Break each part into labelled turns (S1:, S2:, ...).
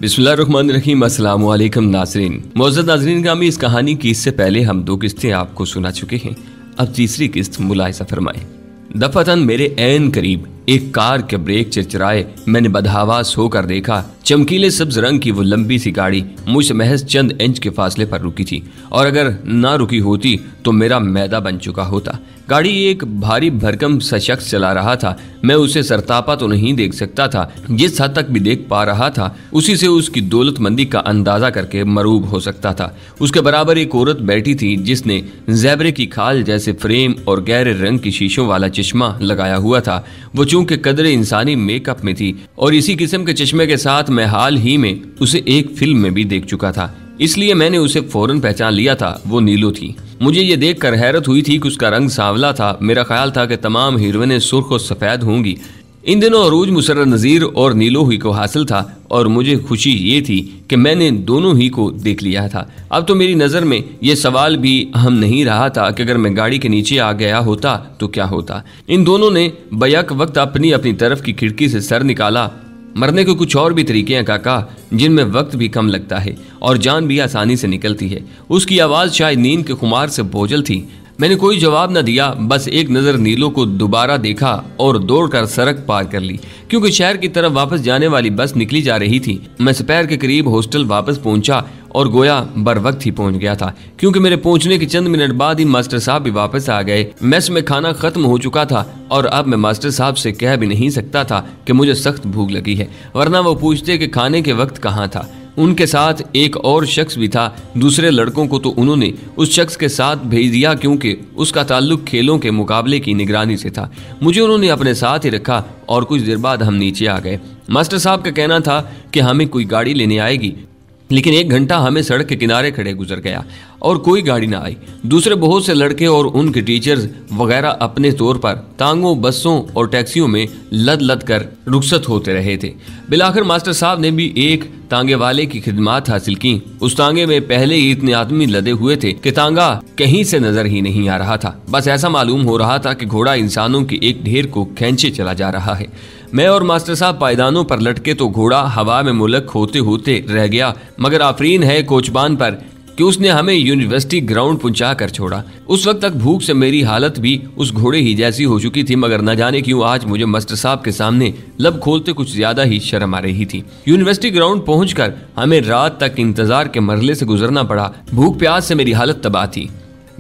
S1: बिस्मिल्लाहिर्रहमानिर्रहीम। अस्सलाम वालेकुम नाज़रीन। मोअज़्ज़ज़ नाज़रीन ग्रामी, इस कहानी की इससे पहले हम 2 किस्तें आपको सुना चुके हैं। अब तीसरी किस्त मुलाहिज़ा फरमाएं। दफातन मेरे ऐन करीब एक कार के ब्रेक चिरचिराए। मैंने बदहवास होकर देखा, चमकीले सब्ज रंग की वो लंबी सी गाड़ी मुझसे महज चंद इंच के फासले पर रुकी थी, और अगर ना रुकी होती तो मेरा मैदा बन चुका होता। गाड़ी एक भारी भरकम सा शख्स चला रहा था। मैं उसे सरतापा तो नहीं देख सकता था, जिस हद तक भी देख पा रहा था उसी से उसकी दौलतमंदी का अंदाजा करके मरूब हो सकता था। उसके बराबर एक औरत बैठी थी जिसने ज़ेबरे की खाल जैसे फ्रेम और गहरे रंग की शीशों वाला चश्मा लगाया हुआ था। वो चूंकि कदरे इंसानी मेकअप में थी और इसी किस्म के चश्मे के साथ मैं हाल ही में उसे एक फिल्म में भी देख चुका था, इसलिए मैंने उसे फौरन पहचान लिया था। वो नीलो थी। मुझे ये देखकर हैरत हुई थी कि उसका रंग सांवला था। मेरा ख्याल था कि तमाम हीरोइनें सुर्ख और सफ़ेद होंगी। इन दिनों अरूज मुसर्रत नज़ीर और नीलो ही को हासिल था, और मुझे खुशी ये थी कि मैंने दोनों ही को देख लिया था। अब तो मेरी नज़र में ये सवाल भी अहम नहीं रहा था कि अगर मैं गाड़ी के नीचे आ गया होता तो क्या होता। इन दोनों ने बैक वक्त अपनी अपनी तरफ की खिड़की से सर निकाला। मरने के कुछ और भी तरीके हैं काका, जिनमें वक्त भी कम लगता है और जान भी आसानी से निकलती है। उसकी आवाज़ शायद नींद के खुमार से बोझल थी। मैंने कोई जवाब न दिया, बस एक नज़र नीलो को दोबारा देखा और दौड़कर सड़क पार कर ली, क्योंकि शहर की तरफ वापस जाने वाली बस निकली जा रही थी। मैं दोपहर के करीब हॉस्टल वापस पहुंचा और गोया बर वक्त ही पहुंच गया था, क्योंकि मेरे पहुंचने के चंद मिनट बाद ही मास्टर साहब भी वापस आ गए। मेस में खाना खत्म हो चुका था और अब मैं मास्टर साहब से कह भी नहीं सकता था कि मुझे सख्त भूख लगी है, वरना वो पूछते कि खाने के वक्त कहाँ था। उनके साथ एक और शख्स भी था। दूसरे लड़कों को तो उन्होंने उस शख्स के साथ भेज दिया, क्योंकि उसका ताल्लुक खेलों के मुकाबले की निगरानी से था। मुझे उन्होंने अपने साथ ही रखा और कुछ देर बाद हम नीचे आ गए। मास्टर साहब का कहना था कि हमें कोई गाड़ी लेने आएगी, लेकिन 1 घंटा हमें सड़क के किनारे खड़े गुजर गया और कोई गाड़ी ना आई। दूसरे बहुत से लड़के और उनके टीचर्स वगैरह अपने तौर पर तांगों, बसों और टैक्सियों में लद लद कर रुखसत होते रहे थे। बिलाखिर मास्टर साहब ने भी एक तांगे वाले की खिदमत हासिल की। उस तांगे में पहले ही इतने आदमी लदे हुए थे कि तांगा कहीं से नजर ही नहीं आ रहा था। बस ऐसा मालूम हो रहा था कि घोड़ा इंसानों के एक ढेर को खींचे चला जा रहा है। मैं और मास्टर साहब पायदानों पर लटके तो घोड़ा हवा में मुलक होते होते रह गया, मगर आफरीन है कोचबान पर कि उसने हमें यूनिवर्सिटी ग्राउंड पहुंचा कर छोड़ा। उस वक्त तक भूख से मेरी हालत भी उस घोड़े ही जैसी हो चुकी थी, मगर न जाने क्यों आज मुझे मास्टर साहब के सामने लब खोलते कुछ ज्यादा ही शर्म आ रही थी। यूनिवर्सिटी ग्राउंड पहुंचकर हमें रात तक इंतजार के मरहले से गुजरना पड़ा। भूख प्यास से मेरी हालत तबाह थी।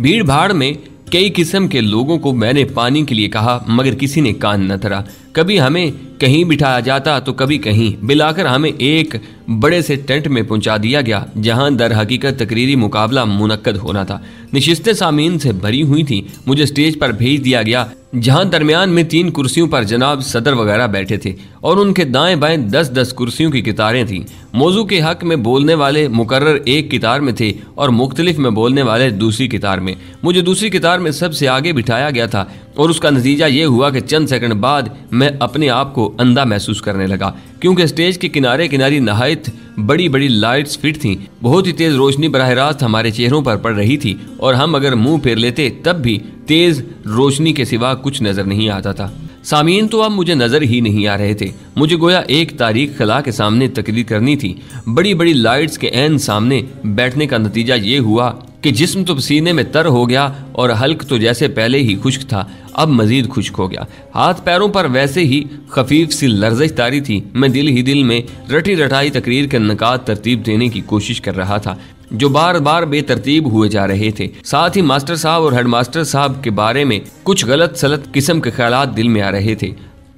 S1: भीड़ भाड़ में कई किस्म के लोगों को मैंने पानी के लिए कहा, मगर किसी ने कान न धरा। कभी हमें कहीं बिठाया जाता तो कभी कहीं। बिलाकर हमें एक बड़े से टेंट में पहुंचा दिया गया, जहां दर हकीकत तकरीरी मुकाबला मुनक्कद होना था। नशिस्तें सामीन से भरी हुई थी। मुझे स्टेज पर भेज दिया गया, जहां दरमियान में 3 कुर्सियों पर जनाब सदर वगैरह बैठे थे और उनके दाएं बाएं 10-10 कुर्सियों की कितारें थीं। मौजू के हक में बोलने वाले मुकर्रर एक कितार में थे और मुख्तलिफ में बोलने वाले दूसरी कितार में। मुझे दूसरी कितार में सबसे आगे बिठाया गया था और उसका नतीजा ये हुआ कि चंद सेकंड बाद मैं अपने आप को अंधा महसूस करने लगा, क्योंकि स्टेज के किनारे किनारे नहायत बड़ी बड़ी लाइट्स फिट थीं। बहुत ही तेज रोशनी बराह रास्त हमारे चेहरों पर पड़ रही थी और हम अगर मुंह फेर लेते तब भी तेज रोशनी के सिवा कुछ नजर नहीं आता था। सामीन तो अब मुझे नजर ही नहीं आ रहे थे। मुझे गोया एक तारीख खला के सामने तकरीर करनी थी। बड़ी बड़ी लाइट्स के ऐन सामने बैठने का नतीजा ये हुआ कि जिस्म तो पसीने में तर हो गया और हल्क तो जैसे पहले ही खुश्क था अब मजीद खुश्क हो गया। हाथ पैरों पर वैसे ही खफीफ सी लर्जिश तारी थी। मैं दिल ही दिल में रटी रटाई तकरीर के नकात तरतीब देने की कोशिश कर रहा था, जो बार बार बेतरतीब हुए जा रहे थे। साथ ही मास्टर साहब और हेडमास्टर साहब के बारे में कुछ गलत सलत किस्म के ख्यालात दिल में आ रहे थे।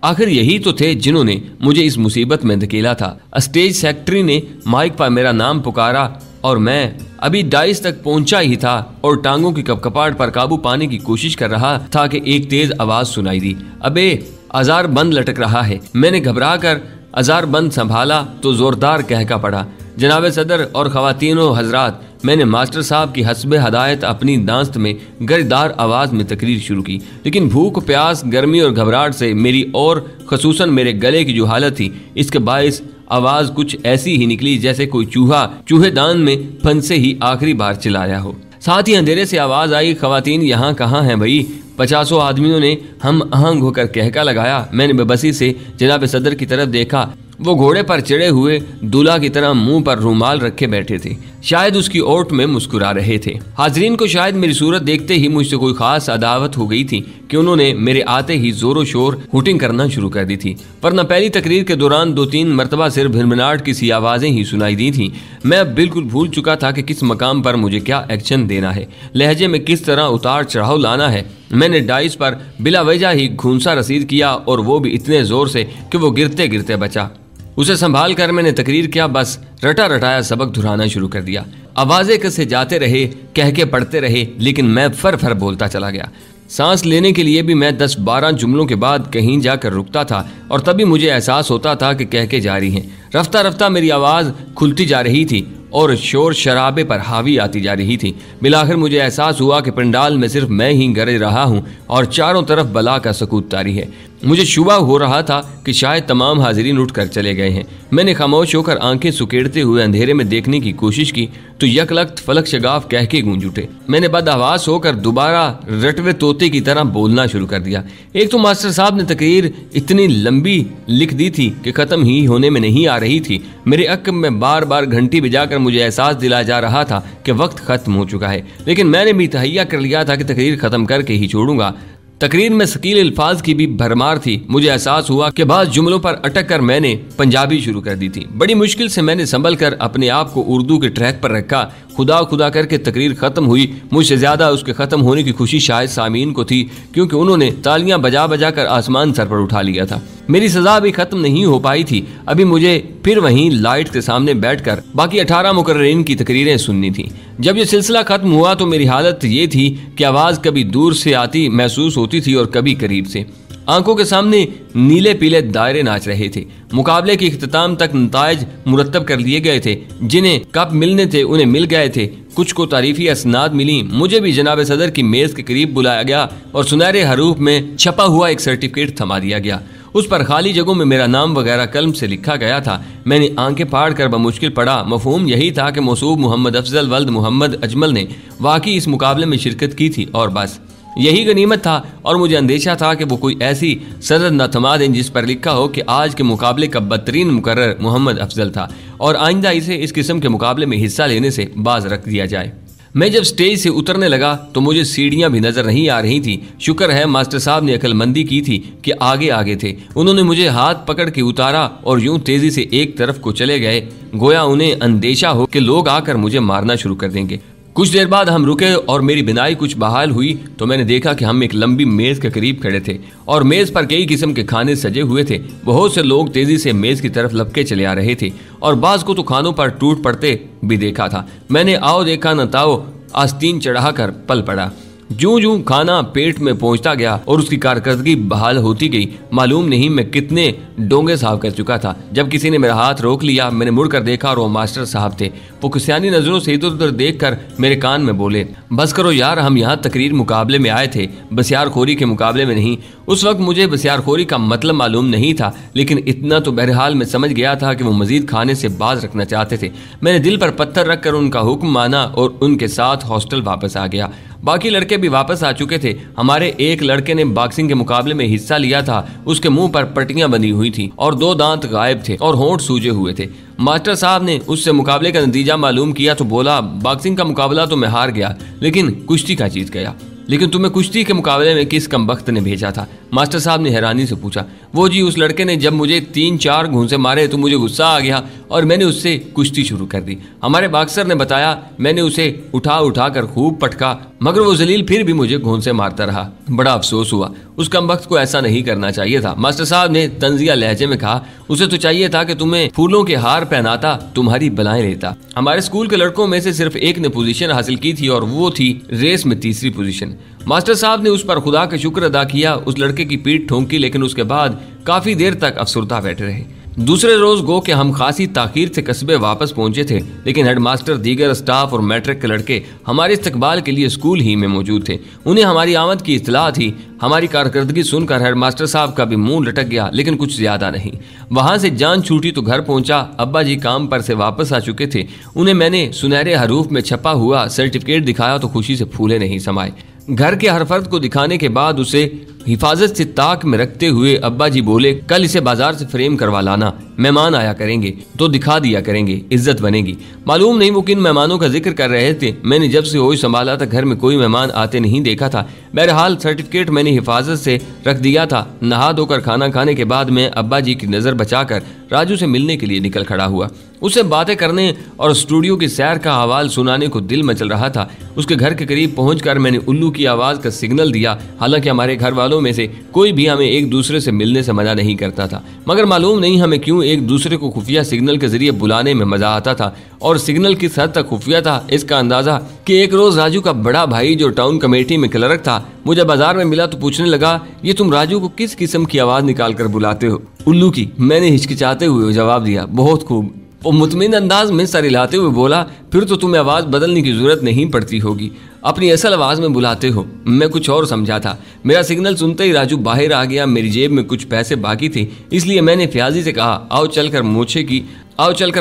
S1: आखिर यही तो थे जिन्होंने मुझे इस मुसीबत में धकेला था। स्टेज सेक्रेटरी ने माइक पर मेरा नाम पुकारा और मैं अभी डाइस तक पहुंचा ही था और टांगों की कपकपाहट पर काबू पाने की कोशिश कर रहा था कि एक तेज आवाज सुनाई दी, अबे अजार बंद लटक रहा है। मैंने घबरा कर अजार बंद संभाला तो जोरदार कहका पड़ा, जनाब सदर और ख़वातीनो हजरात, मैंने मास्टर साहब की हस्बे हदायत अपनी दास्त में गर्दार आवाज़ में तकरीर शुरू की, लेकिन भूख, प्यास, गर्मी और घबराहट से मेरी और खसूसन मेरे गले की जो हालत थी, इसके बायस आवाज़ कुछ ऐसी ही निकली जैसे कोई चूहा चूहेदान में फंसे ही आखिरी बार चिल्लाया हो। साथ ही अंधेरे से आवाज़ आई, ख़वातीन यहाँ कहाँ हैं भाई? 50 आदमियों ने हम आहंग होकर कहका लगाया। मैंने बेबसी से जनाब सदर की तरफ देखा वो घोड़े पर चढ़े हुए दूल्हा की तरह मुंह पर रुमाल रखे बैठे थे, शायद उसकी ओट में मुस्कुरा रहे थे। हाजरीन को शायद मेरी सूरत देखते ही मुझसे कोई खास अदावत हो गई थी कि उन्होंने मेरे आते ही जोरों शोर हुटिंग करना शुरू कर दी थी। पर न पहली तकरीर के दौरान 2-3 मरतबा सिर्फ भिनभिनाहट की सी आवाजें ही सुनाई दी थी। मैं अब बिल्कुल भूल चुका था कि किस मकाम पर मुझे क्या एक्शन देना है, लहजे में किस तरह उतार चढ़ाव लाना है। मैंने डाइस पर बिला वजह ही घूंसा रसीद किया और वो भी इतने जोर से कि वो गिरते गिरते बचा। उसे संभाल कर मैंने तकरीर किया, बस रटा रटाया सबक दोहराना शुरू कर दिया। आवाजें कसे जाते रहे, कह के पढ़ते रहे, लेकिन मैं फर फर बोलता चला गया। सांस लेने के लिए भी मैं 10-12 जुमलों के बाद कहीं जाकर रुकता था और तभी मुझे एहसास होता था कि कह के जारी हैं। रफ्ता रफ्ता मेरी आवाज़ खुलती जा रही थी और शोर शराबे पर हावी आती जा रही थी। बिलाखिर मुझे एहसास हुआ कि पंडाल में सिर्फ मैं ही गरज रहा हूँ और चारों तरफ बला का सकूत तारी है। मुझे शुबा हो रहा था कि शायद तमाम हाजिरीन उठकर चले गए हैं। मैंने खामोश होकर आंखें सुकेड़ते हुए अंधेरे में देखने की कोशिश की तो यकलख्त फलक शगाफ कह के गूंज उठे। मैंने बदहवास होकर दोबारा रटवे तोते की तरह बोलना शुरू कर दिया। एक तो मास्टर साहब ने तकरीर इतनी लंबी लिख दी थी कि ख़त्म ही होने में नहीं आ रही थी। मेरे अक्ब में बार बार घंटी बजाकर मुझे एहसास दिलाया जा रहा था कि वक्त खत्म हो चुका है, लेकिन मैंने भी तहैया कर लिया था कि तकरीर ख़त्म करके ही छोड़ूंगा। तकरीर में शकील अल्फाज की भी भरमार थी। मुझे एहसास हुआ कि बाज़ जुमलों पर अटक कर मैंने पंजाबी शुरू कर दी थी। बड़ी मुश्किल से मैंने संभल कर अपने आप को उर्दू के ट्रैक पर रखा। खुदा खुदा करके तकरीर ख़त्म हुई। मुझसे ज़्यादा उसके ख़त्म होने की खुशी शायद सामीन को थी, क्योंकि उन्होंने तालियां बजा बजा कर आसमान सर पर उठा लिया था। मेरी सज़ा अभी ख़त्म नहीं हो पाई थी। अभी मुझे फिर वहीं लाइट के सामने बैठकर बाकी 18 मुकर्ररीन की तकरीरें सुननी थी। जब ये सिलसिला ख़त्म हुआ तो मेरी हालत ये थी कि आवाज़ कभी दूर से आती महसूस होती थी और कभी करीब से। आंखों के सामने नीले पीले दायरे नाच रहे थे। मुकाबले के इख्तिताम तक नताइज मुरतब कर लिए गए थे। जिन्हें कप मिलने थे उन्हें मिल गए थे। कुछ को तारीफी असनाद मिली। मुझे भी जनाब सदर की मेज़ के करीब बुलाया गया और सुनहरे हरूफ में छपा हुआ एक सर्टिफिकेट थमा दिया गया। उस पर खाली जगहों में मेरा नाम वगैरह कलम से लिखा गया था। मैंने आंखें फाड़ कर बमुश्किल पढ़ा। मफहूम यही था कि मौसूब मोहम्मद अफजल वल्द मोहम्मद अजमल ने वाकई इस मुकाबले में शिरकत की थी और बस यही गनीमत था। और मुझे अंदेशा था कि वो कोई ऐसी सनद न थमा दें जिस पर लिखा हो कि आज के मुकाबले का बदतरीन मुकर्रर मोहम्मद अफजल था और आइंदा इसे इस किस्म के मुकाबले में हिस्सा लेने से बाज रख दिया जाए। मैं जब स्टेज से उतरने लगा तो मुझे सीढ़ियां भी नजर नहीं आ रही थी। शुक्र है मास्टर साहब ने अक्लमंदी की थी कि आगे आगे थे। उन्होंने मुझे हाथ पकड़ के उतारा और यूं तेजी से एक तरफ को चले गए, गोया उन्हें अंदेशा हो कि लोग आकर मुझे मारना शुरू कर देंगे। कुछ देर बाद हम रुके और मेरी बिनाई कुछ बहाल हुई तो मैंने देखा कि हम एक लंबी मेज के करीब खड़े थे और मेज पर कई किस्म के खाने सजे हुए थे। बहुत से लोग तेजी से मेज की तरफ लपके चले आ रहे थे और बाज को तो खानों पर टूट पड़ते भी देखा था। मैंने आओ देखा न ताओ आस्तीन चढ़ाकर पल पड़ा। जूं जूं खाना पेट में पहुंचता गया और उसकी कारकर्दगी बहाल होती गई, मालूम नहीं मैं कितने डोंगे साफ कर चुका था। जब किसी ने मेरा हाथ रोक लिया, मैंने मुड़कर देखा और वो मास्टर साहब थे। वो कुस्यानी नजरों से इधर उधर देखकर मेरे कान में बोले, बस करो यार, हम यहाँ तकरीर मुकाबले में आए थे, बसियारखोरी के मुकाबले में नहीं। उस वक्त मुझे बसियारखोरी का मतलब मालूम नहीं था, लेकिन इतना तो बहरहाल मैं समझ गया था कि वो मजीद खाने से बाज रखना चाहते थे। मैंने दिल पर पत्थर रखकर उनका हुक्म माना और उनके साथ हॉस्टल वापस आ गया। बाकी लड़के भी वापस आ चुके थे। हमारे एक लड़के ने बॉक्सिंग के मुकाबले में हिस्सा लिया था। उसके मुंह पर पट्टियां बंधी हुई थी और 2 दांत गायब थे और होंठ सूजे हुए थे। मास्टर साहब ने उससे मुकाबले का नतीजा मालूम किया तो बोला, बॉक्सिंग का मुकाबला तो मैं हार गया, लेकिन कुश्ती का जीत गया। लेकिन तुम्हें कुश्ती के मुकाबले में किस कमबख्त ने भेजा था? मास्टर साहब ने हैरानी से पूछा। वो जी, उस लड़के ने जब मुझे 3-4 घूंसे मारे तो मुझे गुस्सा आ गया और मैंने उससे कुश्ती शुरू कर दी। हमारे बॉक्सर ने बताया, मैंने उसे उठा उठा कर खूब पटका, मगर वो जलील फिर भी मुझे घूंसे मारता रहा। बड़ा अफसोस हुआ। उस कमबख्त को ऐसा नहीं करना चाहिए था। मास्टर साहब ने तंजिया लहजे में कहा, उसे तो चाहिए था कि तुम्हें फूलों के हार पहनाता, तुम्हारी बलाएं लेता। हमारे स्कूल के लड़कों में से सिर्फ एक ने पोजीशन हासिल की थी और वो थी रेस में 3री पोजीशन। मास्टर साहब ने उस पर खुदा का शुक्र अदा किया। उस लड़के की पीठ ठोंकी, लेकिन उसके बाद काफी देर तक अफसुर्दा बैठे रहे। दूसरे रोज गो के हम खासी ताखीर से कस्बे वापस पहुंचे थे, लेकिन हेडमास्टर, दीगर स्टाफ और मैट्रिक के लड़के हमारे इस्तकबाल के लिए स्कूल ही में मौजूद थे। उन्हें हमारी आमद की इत्तला थी। हमारी कारकर्दगी सुनकर हेडमास्टर साहब का भी मुंह लटक गया, लेकिन कुछ ज्यादा नहीं। वहां से जान छूटी तो घर पहुंचा। अब्बा जी काम पर से वापस आ चुके थे। उन्हें मैंने सुनहरे हरूफ में छपा हुआ सर्टिफिकेट दिखाया तो खुशी से फूले नहीं समाए। घर के हर फर्द को दिखाने के बाद उसे हिफाजत से ताक में रखते हुए अब्बा जी बोले, कल इसे बाजार से फ्रेम करवा लाना। मेहमान आया करेंगे तो दिखा दिया करेंगे, इज्जत बनेगी। मालूम नहीं वो किन मेहमानों का जिक्र कर रहे थे। मैंने जब से होश संभाला था घर में कोई मेहमान आते नहीं देखा था। बहरहाल सर्टिफिकेट मैंने हिफाजत से रख दिया था। नहा धोकर खाना खाने के बाद मैं अब्बा जी की नज़र बचाकर राजू से मिलने के लिए निकल खड़ा हुआ। उससे बातें करने और स्टूडियो की सैर का हवाल सुनाने को दिल मचल रहा था। उसके घर के करीब पहुंचकर मैंने उल्लू की आवाज़ का सिग्नल दिया। हालांकि हमारे घर वालों में से कोई भी हमें एक दूसरे से मिलने से मना नहीं करता था, मगर मालूम नहीं हमें क्यों एक दूसरे को खुफिया सिग्नल के जरिए बुलाने में मजा आता था। और सिग्नल किस हद तक खुफिया था इसका अंदाजा कि एक रोज राजू का बड़ा भाई जो टाउन कमेटी में क्लर्क था मुझे बाजार में मिला तो पूछने लगा, ये तुम राजू को किस किस्म की आवाज निकाल कर बुलाते हो? उल्लू की, मैंने हिचकिचाते हुए जवाब दिया। बहुत खूब। वो मुतमिन अंदाज में सर हिलाते हुए बोला, फिर तो तुम्हें आवाज बदलने की जरूरत नहीं पड़ती होगी, अपनी असल आवाज में बुलाते हो। मैं कुछ और समझा था। मेरा सिग्नल सुनते ही राजू बाहर आ गया। मेरी जेब में कुछ पैसे बाकी थे, इसलिए मैंने फ्याजी से कहा, आओ चलकर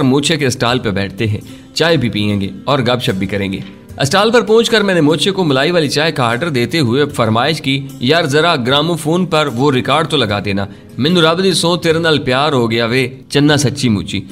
S1: मोछे के स्टॉल पे बैठते हैं, चाय भी पियेंगे और गपशप भी करेंगे। स्टॉल पर पहुंचकर मैंने मोछे को मलाई वाली चाय का ऑर्डर देते हुए फरमाइश की, यार जरा ग्रामोफोन पर वो रिकॉर्ड तो लगा देना, मैनू रब दी सौ तेरे नाल प्यार हो गया वे, चन्ना सच्ची मुची,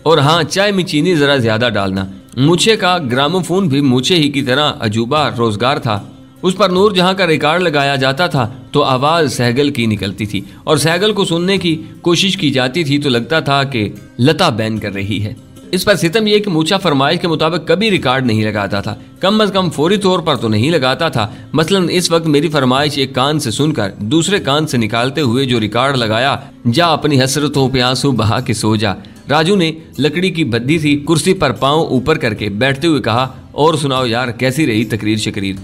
S1: और हाँ चाय में चीनी जरा ज्यादा डालना। मुझे का ग्रामोफोन भी मुझे ही की तरह अजूबा रोजगार था। उस पर नूर जहां का रिकॉर्ड लगाया जाता था तो आवाज सहगल की निकलती थी, और सहगल को सुनने की कोशिश की जाती थी तो लगता था कि लता बैन कर रही है। इस पर सितम यह कि मूछा फरमाइश के मुताबिक कभी रिकॉर्ड नहीं लगाता था, कम अज कम फौरी तौर पर तो नहीं लगाता था। मसलन इस वक्त मेरी फरमाइश एक कान से सुनकर दूसरे कान से निकालते हुए जो रिकॉर्ड लगाया, जा अपनी हसरतों पे आंसू बहा के सो जा। राजू ने लकड़ी की बद्दी थी कुर्सी पर पांव ऊपर करके बैठते हुए कहा, और सुनाओ यार कैसी रही तकरीर शकरीर?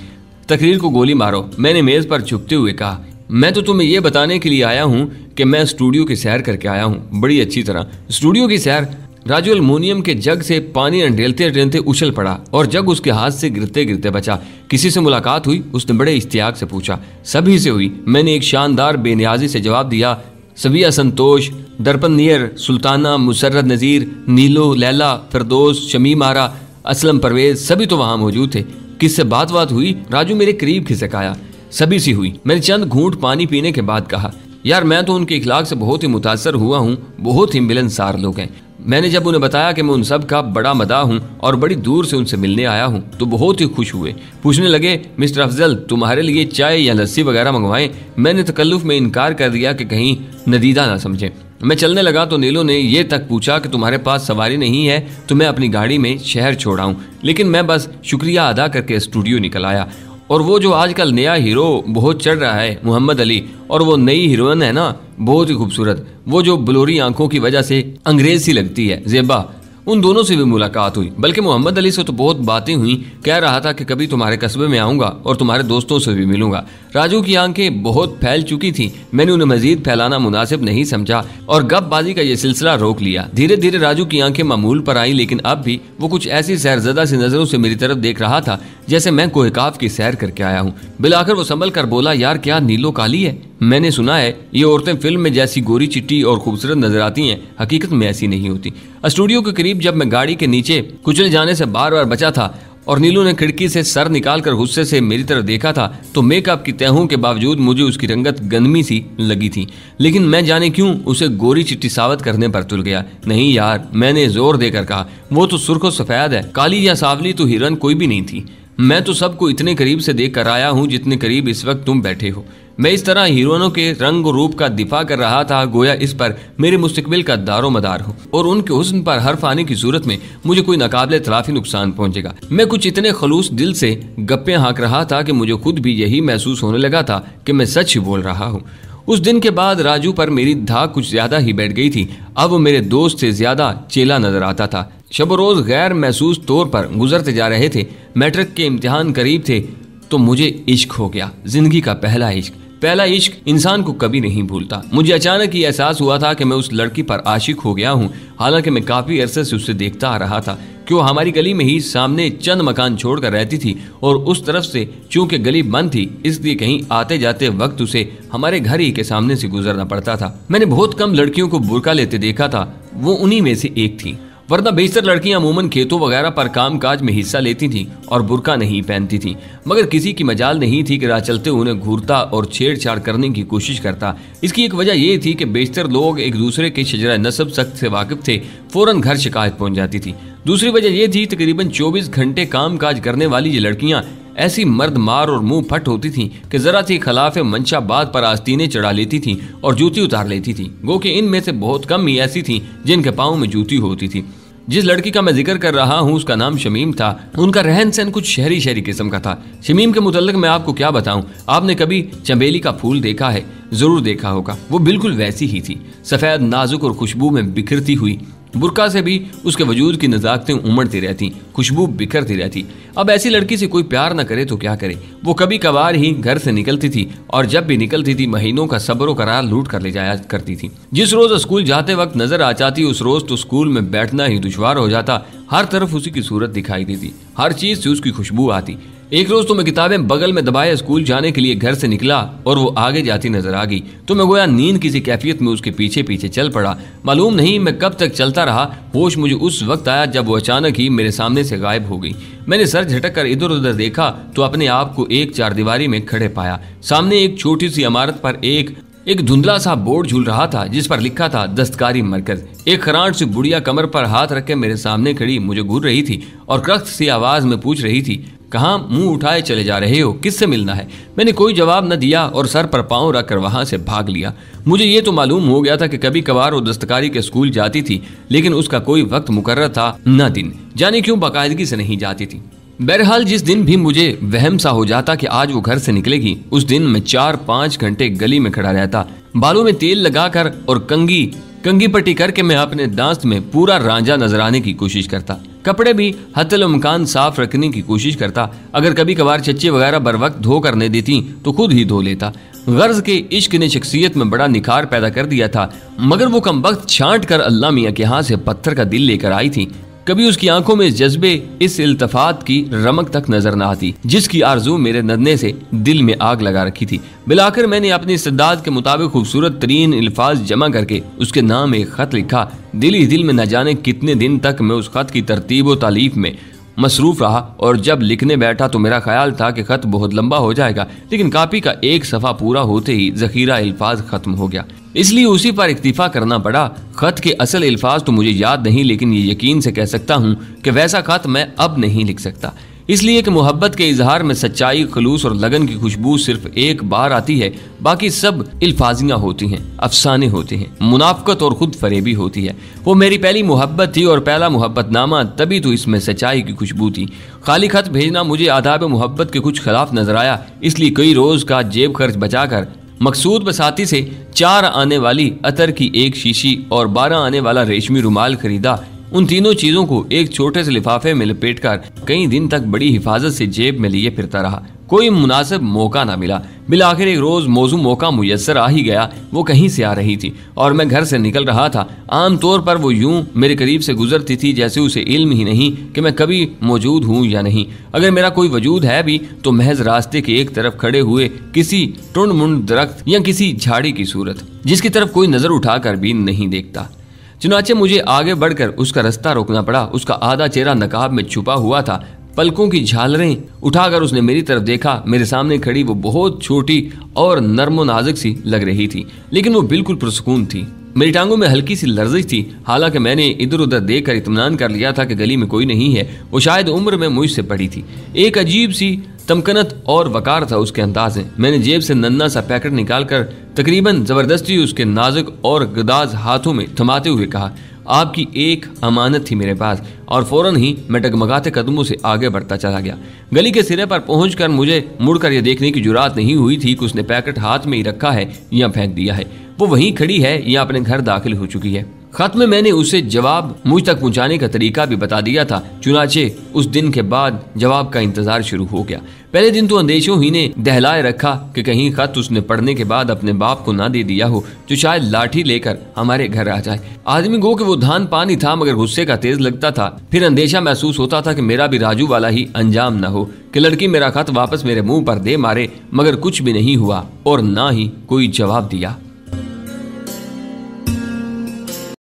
S1: तकरीर को गोली मारो, मैंने मेज पर झुकते हुए कहा। मैं तो तुम्हें यह बताने के लिए आया हूँ कि मैं स्टूडियो की सैर करके आया हूँ, बड़ी अच्छी तरह। स्टूडियो की सैर? राजू अल्मोनियम के जग से पानी अंडेलते अंडेलते उछल पड़ा और जग उसके हाथ से गिरते गिरते बचा। किसी से मुलाकात हुई? उसने बड़े इश्तियाक से पूछा। सभी से हुई, मैंने एक शानदार बेनियाजी से जवाब दिया। सविया संतोष, दर्पण नियर, सुल्ताना, मुसर्रत नज़ीर, नीलो, लैला, फिरदौस, शमीम आरा, असलम परवेज, सभी तो वहां मौजूद थे। किससे बात हुई? राजू मेरे करीब खिसक आया। सभी सी हुई। मैंने चंद घूंट पानी पीने के बाद कहा, यार मैं तो उनके इखलाक से बहुत ही मुतासर हुआ हूँ, बहुत ही मिलनसार लोग हैं। मैंने जब उन्हें बताया कि मैं उन सब का बड़ा मदा हूँ और बड़ी दूर से उनसे मिलने आया हूँ तो बहुत ही खुश हुए। पूछने लगे, मिस्टर अफजल तुम्हारे लिए चाय या लस्सी वगैरह मंगवाएं? मैंने तकल्लुफ में इनकार कर दिया कि कहीं नदीदा ना समझे। मैं चलने लगा तो नीलो ने ये तक पूछा कि तुम्हारे पास सवारी नहीं है तो मैं अपनी गाड़ी में शहर छोड़ाऊं, लेकिन मैं बस शुक्रिया अदा करके स्टूडियो निकल आया। और वो जो आजकल नया हीरो बहुत चढ़ रहा है, मोहम्मद अली, और वो नई हीरोइन है ना, बहुत ही खूबसूरत, वो जो ब्लोरी आंखों की वजह से अंग्रेज सी लगती है, ज़ेबा, उन दोनों से भी मुलाकात हुई। बल्कि मोहम्मद अली से तो बहुत बातें हुई। कह रहा था कि कभी तुम्हारे कस्बे में आऊंगा और तुम्हारे दोस्तों से भी मिलूंगा। राजू की आंखें बहुत फैल चुकी थी, मैंने उन्हें मजीद फैलाना मुनासिब नहीं समझा और गपबाजी का ये सिलसिला रोक लिया। धीरे धीरे राजू की आंखें मामूल पर आई, लेकिन अब भी वो कुछ ऐसी सैरज़दा सी नजरों से मेरी तरफ देख रहा था जैसे मैं कोहकाफ की सैर करके आया हूँ। बिलाकर वो संभल कर बोला, यार क्या नीलो काली है? मैंने सुना है ये औरतें फिल्म में जैसी गोरी चिट्टी और खूबसूरत नजर आती हैं, हकीकत में ऐसी नहीं होती। स्टूडियो के करीब जब मैं गाड़ी के नीचे कुचल जाने से बार बार बचा था और नीलू ने खिड़की से सर निकालकर गुस्से से मेरी तरफ देखा था तो मेकअप की तहों के बावजूद मुझे उसकी रंगत गंदमी सी लगी थी। लेकिन मैं जाने क्यों उसे गोरी चिट्टी साबित करने पर तुल गया। नहीं यार, मैंने जोर देकर कहा, वो तो सुर्खो सफेद है, काली या सावली तो हिरन कोई भी नहीं थी। मैं तो सबको इतने करीब से देख कर आया हूँ जितने करीब इस वक्त तुम बैठे हो। मैं इस तरह हीरोइनों के रंग रूप का दिफा कर रहा था गोया इस पर मेरे मुस्तकबिल का दारो मदार हो और उनके हुस्न पर हर फाने की सूरत में मुझे कोई नाकाबिले तलाफी नुकसान पहुंचेगा। मैं कुछ इतने खलूस दिल से गप्पे हाँक रहा था कि मुझे खुद भी यही महसूस होने लगा था कि मैं सच ही बोल रहा हूँ। उस दिन के बाद राजू पर मेरी धाक कुछ ज्यादा ही बैठ गई थी। अब वो मेरे दोस्त से ज्यादा चेला नजर आता था। शब रोज गैर महसूस तौर पर गुजरते जा रहे थे। मैट्रिक के इम्तिहान करीब थे तो मुझे इश्क हो गया, जिंदगी का पहला इश्क। पहला इश्क इंसान को कभी नहीं भूलता। मुझे अचानक ये एहसास हुआ था कि मैं उस लड़की पर आशिक हो गया हूँ। हालांकि मैं काफी अरसे से उसे देखता आ रहा था कि वो हमारी गली में ही सामने चंद मकान छोड़कर रहती थी और उस तरफ से चूंकि गली बंद थी इसलिए कहीं आते जाते वक्त उसे हमारे घर ही के सामने से गुजरना पड़ता था। मैंने बहुत कम लड़कियों को बुर्का लेते देखा था, वो उन्हीं में से एक थी वरना बेशतर लड़कियां अमूमन खेतों वगैरह पर कामकाज में हिस्सा लेती थीं और बुर्का नहीं पहनती थीं, मगर किसी की मजाल नहीं थी कि राह चलते उन्हें घूरता और छेड़छाड़ करने की कोशिश करता। इसकी एक वजह यह थी कि बेशतर लोग एक दूसरे के शजरा नसब सख्त से वाकिफ थे, फौरन घर शिकायत पहुंच जाती थी। दूसरी वजह यह थी तकरीबन 24 घंटे कामकाज करने वाली ये लड़कियां ऐसी मर्द मार और मुंह फट होती थीं कि जरा सी खिलाफ मंशा बात पर आस्तीनें चढ़ा लेती थीं और जूती उतार लेती थीं। गो कि इनमें से बहुत कम ही ऐसी थीं जिनके पाँव में जूती होती थी। जिस लड़की का मैं जिक्र कर रहा हूँ उसका नाम शमीम था। उनका रहन सहन कुछ शहरी शहरी किस्म का था। शमीम के मुतल्लिक मैं आपको क्या बताऊं, आपने कभी चमेली का फूल देखा है? जरूर देखा होगा। वो बिल्कुल वैसी ही थी, सफेद नाजुक और खुशबू में बिखरती हुई। बुर्का से भी उसके वजूद की नजाकतें उमड़ती रहती, खुशबू बिखरती रहती। अब ऐसी लड़की से कोई प्यार न करे तो क्या करे। वो कभी कभार ही घर से निकलती थी और जब भी निकलती थी महीनों का सब्र करार लूट कर ले जाया करती थी। जिस रोज स्कूल जाते वक्त नजर आ जाती उस रोज तो स्कूल में बैठना ही दुश्वार हो जाता। हर तरफ उसी की सूरत दिखाई देती, हर चीज से उसकी खुशबू आती। एक रोज तो मैं किताबें बगल में दबाए स्कूल जाने के लिए घर से निकला और वो आगे जाती नजर आ गई तो मैं गोया नींद किसी कैफियत में उसके पीछे पीछे चल पड़ा। मालूम नहीं मैं कब तक चलता रहा। होश मुझे उस वक्त आया जब वो अचानक ही मेरे सामने से गायब हो गई। मैंने सर झटक कर इधर उधर देखा तो अपने आप को एक चारदीवारी में खड़े पाया। सामने एक छोटी सी इमारत पर एक धुंधला सा बोर्ड झूल रहा था जिस पर लिखा था दस्तकारी मरकज। एक खराट सी बुढ़िया कमर पर हाथ रख के मेरे सामने खड़ी मुझे घूर रही थी और कख्त सी आवाज में पूछ रही थी, कहाँ मुंह उठाए चले जा रहे हो, किससे मिलना है? मैंने कोई जवाब न दिया और सर पर पांव रखकर वहां से भाग लिया। मुझे ये तो मालूम हो गया था कि कभी कभार वो दस्तकारी के स्कूल जाती थी, लेकिन उसका कोई वक्त मुकर्रर था न दिन। जाने क्यों बाकायदगी से नहीं जाती थी। बहरहाल जिस दिन भी मुझे वहम सा हो जाता कि आज वो घर से निकलेगी, उस दिन मैं 4-5 घंटे गली में खड़ा रहता, बालों में तेल लगाकर और कंगी पट्टी करके मैं अपने दांत में पूरा रांझा नजर आने की कोशिश करता। कपड़े भी हत्तल इम्कान साफ रखने की कोशिश करता। अगर कभी कभार चच्चे वगैरह बर वक्त धो कर न देती तो खुद ही धो लेता। गर्ज के इश्क ने शख्सियत में बड़ा निखार पैदा कर दिया था, मगर वो कम वक्त छांट कर अल्लाह मियाँ के हाथ से पत्थर का दिल लेकर आई थी। कभी उसकी आंखों में जज्बे इस इल्तफात की रमक तक नजर न आती जिसकी आरजू मेरे नदने से दिल में आग लगा रखी थी। बिलाकर मैंने अपनी इस्तेदाद के मुताबिक खूबसूरत तरीन अल्फाज जमा करके उसके नाम एक खत लिखा। दिल ही दिल में न जाने कितने दिन तक मैं उस खत की तरतीब व तालीफ में मसरूफ रहा और जब लिखने बैठा तो मेरा ख्याल था कि खत बहुत लंबा हो जाएगा, लेकिन कापी का एक सफ़ा पूरा होते ही जखीरा अल्फाज खत्म हो गया, इसलिए उसी पर इक्तिफा करना पड़ा। खत के असल अल्फाज तो मुझे याद नहीं, लेकिन ये यकीन से कह सकता हूँ कि वैसा खत मैं अब नहीं लिख सकता, इसलिए कि मोहब्बत के इजहार में सच्चाई, खलूस और लगन की खुशबू सिर्फ एक बार आती है, बाकी सब इल्फाजियाँ होती हैं, अफसाने होते हैं, मुनाफकत और खुद फरेबी होती है। वो मेरी पहली मोहब्बत थी और पहला मोहब्बतनामा, तभी तो इसमें सच्चाई की खुशबू थी। खाली खत भेजना मुझे आदाब मोहब्बत के कुछ खिलाफ नजर आया, इसलिए कई रोज का जेब खर्च बचाकर मकसूद बसाती से 4 आने वाली अतर की एक शीशी और 12 आने वाला रेशमी रुमाल खरीदा। उन तीनों चीजों को एक छोटे से लिफाफे में लपेटकर कई दिन तक बड़ी हिफाजत से जेब में लिए फिरता रहा। कोई मुनासिब मौका ना मिला। बिलाखिर एक रोज मौजू मौका मुयस्सर आ ही गया। वो कहीं से आ रही थी और मैं घर से निकल रहा था। आम तौर पर वो यूं मेरे करीब से गुजरती थी जैसे उसे इल्म ही नहीं कि मैं कभी मौजूद हूँ या नहीं। अगर मेरा कोई वजूद है भी तो महज रास्ते के एक तरफ खड़े हुए किसी टुंड मुंड दरख्त या किसी झाड़ी की सूरत, जिसकी तरफ कोई नजर उठाकर भी नहीं देखता। चुनाचे मुझे आगे बढ़कर उसका रास्ता रोकना पड़ा। उसका आधा चेहरा नकाब में छुपा हुआ था। पलकों की झालरें उठाकर उसने मेरी तरफ देखा। मेरे सामने खड़ी वो बहुत छोटी और नर्म नाजुक सी लग रही थी, लेकिन वो बिल्कुल पुरसुकून थी। मेरी टांगों में हल्की सी लर्जिश थी। हालांकि मैंने इधर उधर देखकर इत्मीनान कर लिया था कि गली में कोई नहीं है। वो शायद उम्र में मुझसे बड़ी थी। एक अजीब सी तमकनत और वकार था उसके अंदाज में। मैंने जेब से नन्ना सा पैकेट निकालकर तकरीबन जबरदस्ती उसके नाजुक और गदाज हाथों में थमाते हुए कहा, आपकी एक अमानत थी मेरे पास, और फौरन ही मैं डगमगाते कदमों से आगे बढ़ता चला गया। गली के सिरे पर पहुंचकर मुझे मुड़कर यह देखने की जुरात नहीं हुई थी कि उसने पैकेट हाथ में ही रखा है या फेंक दिया है। वो वहीं खड़ी है या अपने घर दाखिल हो चुकी है। खत में मैंने उसे जवाब मुझ तक पहुंचाने का तरीका भी बता दिया था। चुनाचे उस दिन के बाद जवाब का इंतजार शुरू हो गया। पहले दिन तो अंदेशों ही ने दहलाए रखा कि कहीं खत उसने पढ़ने के बाद अपने बाप को ना दे दिया हो, जो शायद लाठी लेकर हमारे घर आ जाए। आदमी गो कि वो धान पानी था, मगर गुस्से का तेज लगता था। फिर अंदेशा महसूस होता था कि मेरा भी राजू वाला ही अंजाम न हो, कि लड़की मेरा खत वापस मेरे मुंह पर दे मारे, मगर कुछ भी नहीं हुआ और ना ही कोई जवाब दिया।